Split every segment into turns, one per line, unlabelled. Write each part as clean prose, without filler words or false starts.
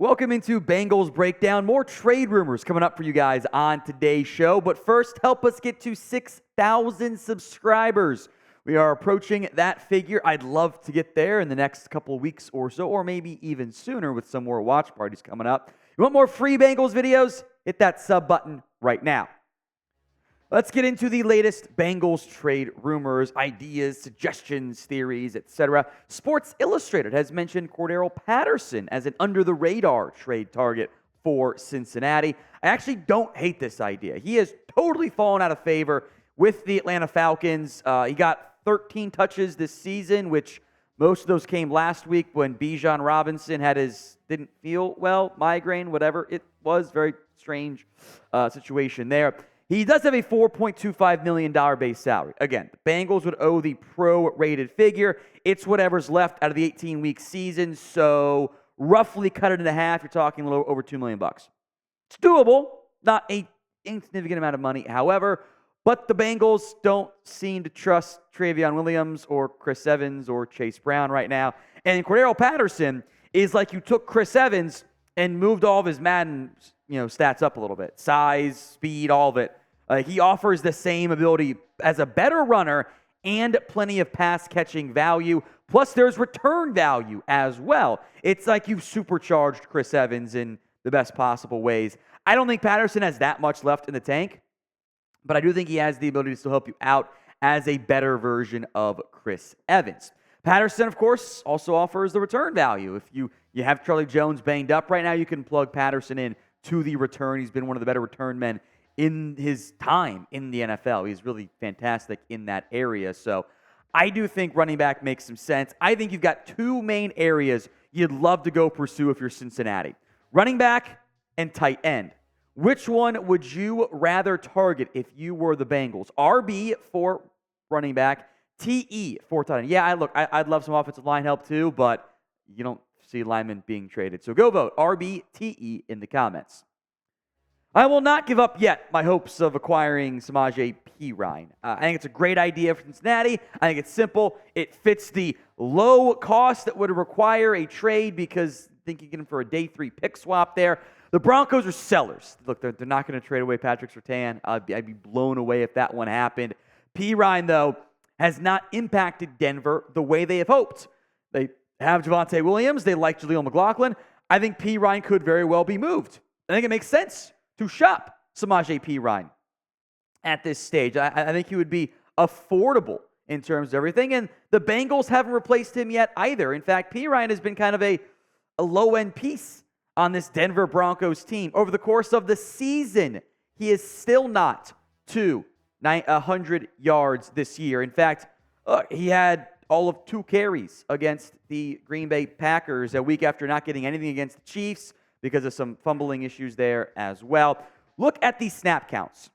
Welcome into Bengals Breakdown. More trade rumors coming up for you guys on today's show. But first, help us get to 6,000 subscribers. We are approaching that figure. I'd love to get there in the next couple of weeks or so, or maybe even sooner with some more watch parties coming up. You want more free Bengals videos? Hit that sub button right now. Let's get into the latest Bengals trade rumors, ideas, suggestions, theories, etc. Sports Illustrated has mentioned Cordarrelle Patterson as an under-the-radar trade target for Cincinnati. I actually don't hate this idea. He has totally fallen out of favor with the Atlanta Falcons. He got 13 touches this season, which most of those came last week when Bijan Robinson didn't feel well, migraine, whatever it was. Very strange situation there. He does have a $4.25 million base salary. Again, the Bengals would owe the pro-rated figure. It's whatever's left out of the 18-week season, so roughly cut it in half. You're talking a little over $2 million. It's doable, not an insignificant amount of money, however, but the Bengals don't seem to trust Travion Williams or Chris Evans or Chase Brown right now. And Cordarrelle Patterson is like you took Chris Evans and moved all of his Madden stats up a little bit. Size, speed, all of it. He offers the same ability as a better runner and plenty of pass-catching value. Plus, there's return value as well. It's like you've supercharged Chris Evans in the best possible ways. I don't think Patterson has that much left in the tank, but I do think he has the ability to still help you out as a better version of Chris Evans. Patterson, of course, also offers the return value. If you have Charlie Jones banged up right now, you can plug Patterson in to the return. He's been one of the better return men in his time in the NFL. He's really fantastic in that area. So I do think running back makes some sense. I think you've got two main areas you'd love to go pursue if you're Cincinnati. Running back and tight end. Which one would you rather target if you were the Bengals? RB for running back, TE for tight end. Yeah, I'd love some offensive line help too, but you don't see linemen being traded. So go vote RB, TE in the comments. I will not give up yet my hopes of acquiring Samaje Perine. I think it's a great idea for Cincinnati. I think it's simple. It fits the low cost that would require a trade because I think you get him for a day 3 pick swap there. The Broncos are sellers. Look, they're not going to trade away Patrick Surtain. I'd be blown away if that one happened. Perine, though, has not impacted Denver the way they have hoped. They have Javonte Williams. They like Jaleel McLaughlin. I think Perine could very well be moved. I think it makes sense to shop Samaje Perine at this stage. I think he would be affordable in terms of everything, and the Bengals haven't replaced him yet either. In fact, Perine has been kind of a low-end piece on this Denver Broncos team. Over the course of the season, he is still not to 100 yards this year. In fact, he had all of 2 carries against the Green Bay Packers a week after not getting anything against the Chiefs because of some fumbling issues there as well. Look at the snap counts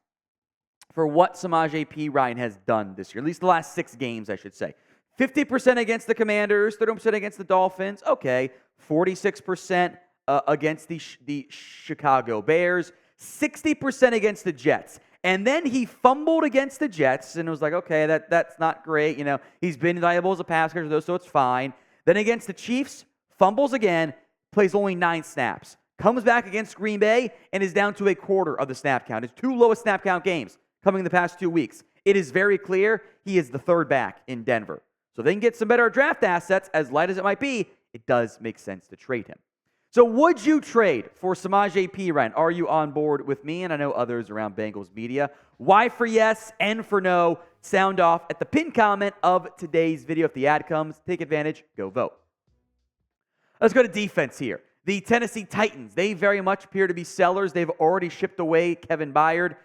for what Samaje Perine has done this year, at least the last 6 games, I should say. 50% against the Commanders, 30% against the Dolphins, okay. 46% against the Chicago Bears, 60% against the Jets. And then he fumbled against the Jets, and it was like, okay, that's not great. He's been valuable as a pass catcher, so it's fine. Then against the Chiefs, fumbles again, plays only 9 snaps. Comes back against Green Bay and is down to a quarter of the snap count. His 2 lowest snap count games coming in the past 2 weeks. It is very clear he is the 3rd back in Denver. So they can get some better draft assets, as light as it might be. It does make sense to trade him. So would you trade for Samaje Perine? Are you on board with me? And I know others around Bengals media. Y for yes, N for no. Sound off at the pinned comment of today's video. If the ad comes, take advantage, go vote. Let's go to defense here. The Tennessee Titans, they very much appear to be sellers. They've already shipped away Kevin Byard.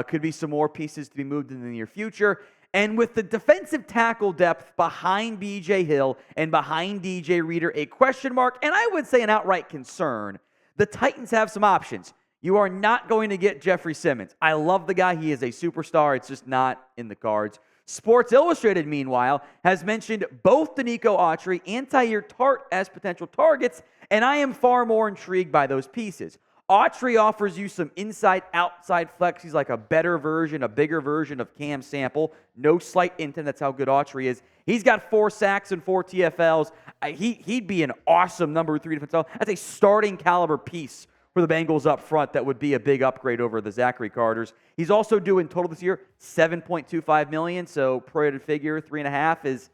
Could be some more pieces to be moved in the near future. And with the defensive tackle depth behind B.J. Hill and behind D.J. Reader, a question mark, and I would say an outright concern, the Titans have some options. You are not going to get Jeffrey Simmons. I love the guy. He is a superstar. It's just not in the cards. Sports Illustrated, meanwhile, has mentioned both Denico Autry and Tart as potential targets, and I am far more intrigued by those pieces. Autry offers you some inside-outside flex. He's like a better version, a bigger version of Cam Sample. No slight intent. That's how good Autry is. He's got 4 sacks and 4 TFLs. He'd be an awesome number 3 defensive. That's a starting caliber piece for the Bengals up front. That would be a big upgrade over the Zachary Carters. He's also doing total this year $7.25 million. So prorated figure 3.5 is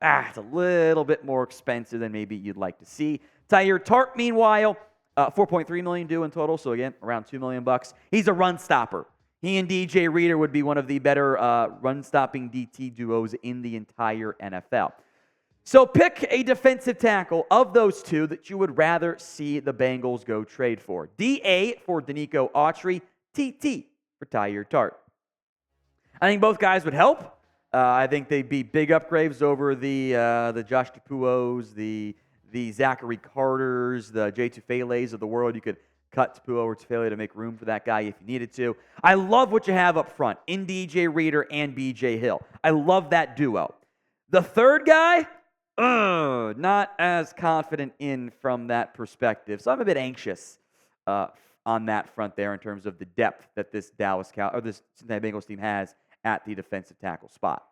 it's a little bit more expensive than maybe you'd like to see. Teair Tart, meanwhile, $4.3 million due in total. So again, around $2 million. He's a run stopper. He and DJ Reader would be one of the better run-stopping DT duos in the entire NFL. So pick a defensive tackle of those two that you would rather see the Bengals go trade for. DA for Denico Autry, TT for Teair Tart. I think both guys would help. I think they'd be big upgrades over the Josh Tapuos, the Zachary Carters, the Jay Tufele's of the world. You could cut Tapuo or Tufele to make room for that guy if you needed to. I love what you have up front in DJ Reader and BJ Hill. I love that duo. The third guy, not as confident in from that perspective. So I'm a bit anxious on that front there in terms of the depth that this this Cincinnati Bengals team has at the defensive tackle spot.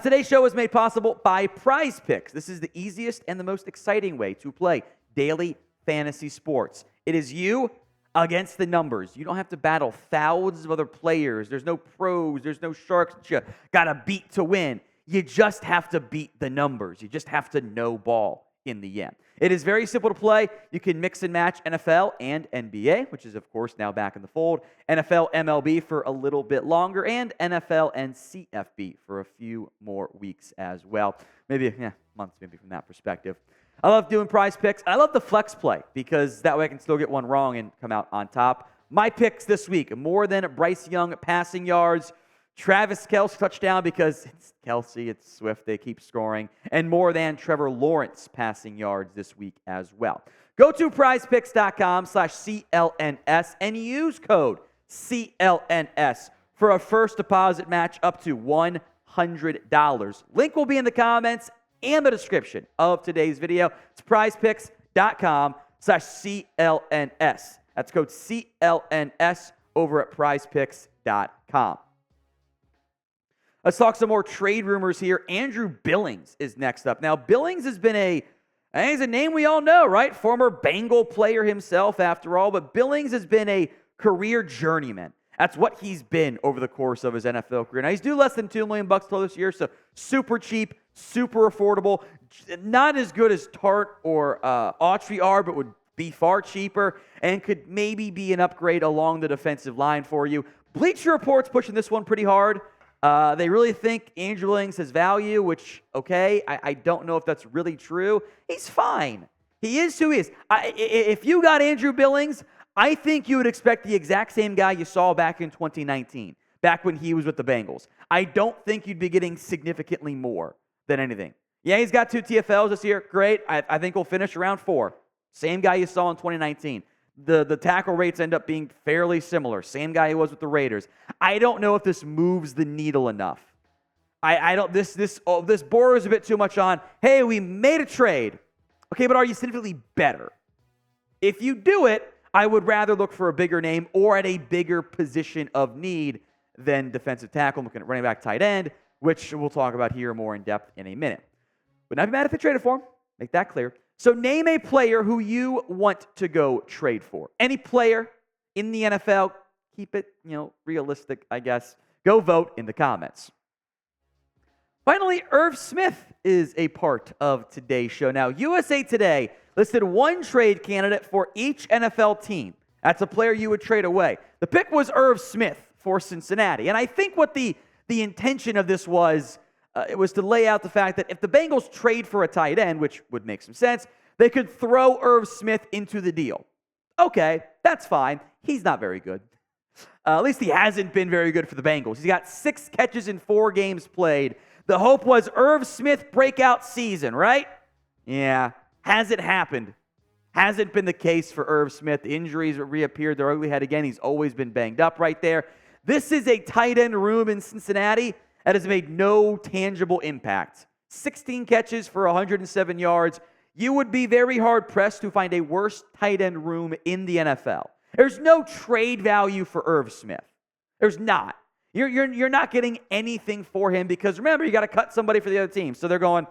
Today's show is made possible by PrizePicks. This is the easiest and the most exciting way to play daily fantasy sports. It is you against the numbers. You don't have to battle thousands of other players. There's no pros. There's no sharks that you got to beat to win. You just have to beat the numbers. You just have to know ball in the end. It is very simple to play. You can mix and match NFL and NBA, which is, of course, now back in the fold. NFL, MLB for a little bit longer, and NFL and CFB for a few more weeks as well. Maybe, months maybe from that perspective. I love doing prize picks. I love the flex play because that way I can still get one wrong and come out on top. My picks this week, more than Bryce Young passing yards, Travis Kelce touchdown because it's Kelce, it's Swift, they keep scoring, and more than Trevor Lawrence passing yards this week as well. Go to prizepicks.com/CLNS and use code CLNS for a first deposit match up to $100. Link will be in the comments and the description of today's video. It's prizepicks.com/CLNS. That's code CLNS over at prizepicks.com. Let's talk some more trade rumors here. Andrew Billings is next up. Now, Billings has been he's a name we all know, right? Former Bengal player himself, after all, but Billings has been a career journeyman. That's what he's been over the course of his NFL career. Now, he's due less than $2 million total this year, so super cheap, super affordable. Not as good as Tart or Autry are, but would be far cheaper and could maybe be an upgrade along the defensive line for you. Bleacher Report's pushing this one pretty hard. They really think Andrew Billings has value, which, okay, I don't know if that's really true. He's fine. He is who he is. If you got Andrew Billings, I think you would expect the exact same guy you saw back in 2019, back when he was with the Bengals. I don't think you'd be getting significantly more than anything. Yeah, he's got 2 TFLs this year. Great. I think he'll finish around 4. Same guy you saw in 2019. The tackle rates end up being fairly similar. Same guy he was with the Raiders. I don't know if this moves the needle enough. I don't. This borders a bit too much on, hey, we made a trade. Okay, but are you significantly better? If you do it, I would rather look for a bigger name or at a bigger position of need than defensive tackle. I'm looking at running back, tight end, which we'll talk about here more in depth in a minute. Would not be mad if they traded for him. Make that clear. So name a player who you want to go trade for. Any player in the NFL. Keep it, realistic, I guess. Go vote in the comments. Finally, Irv Smith is a part of today's show. Now, USA Today listed one trade candidate for each NFL team. That's a player you would trade away. The pick was Irv Smith for Cincinnati. And I think what the intention of this was, it was to lay out the fact that if the Bengals trade for a tight end, which would make some sense, they could throw Irv Smith into the deal. Okay, that's fine. He's not very good. At least he hasn't been very good for the Bengals. He's got 6 catches in 4 games played. The hope was Irv Smith breakout season, right? Yeah, hasn't happened. Hasn't been the case for Irv Smith. The injuries reappeared their ugly head again. He's always been banged up right there. This is a tight end room in Cincinnati that has made no tangible impact. 16 catches for 107 yards. you would be very hard-pressed to find a worse tight end room in the NFL. There's no trade value for Irv Smith. There's not. You're not getting anything for him because, remember, you got to cut somebody for the other team. So they're going,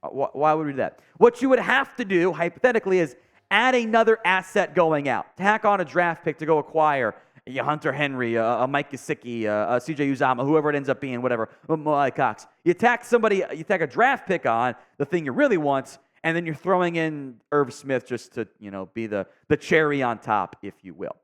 why would we do that? What you would have to do, hypothetically, is add another asset going out. Tack on a draft pick to go acquire a Hunter Henry, a Mike Gesicki, a CJ Uzomah, whoever it ends up being, whatever, Malik Cox. You tack a draft pick on, the thing you really want, and then you're throwing in Irv Smith just to, be the cherry on top, if you will.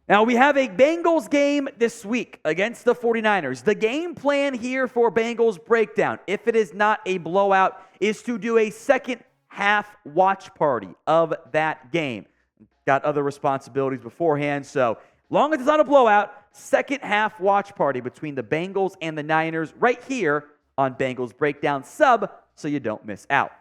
Now, we have a Bengals game this week against the 49ers. The game plan here for Bengals Breakdown, if it is not a blowout, is to do a second half watch party of that game. Got other responsibilities beforehand, so long as it's not a blowout, second half watch party between the Bengals and the Niners right here on Bengals Breakdown. Sub so you don't miss out.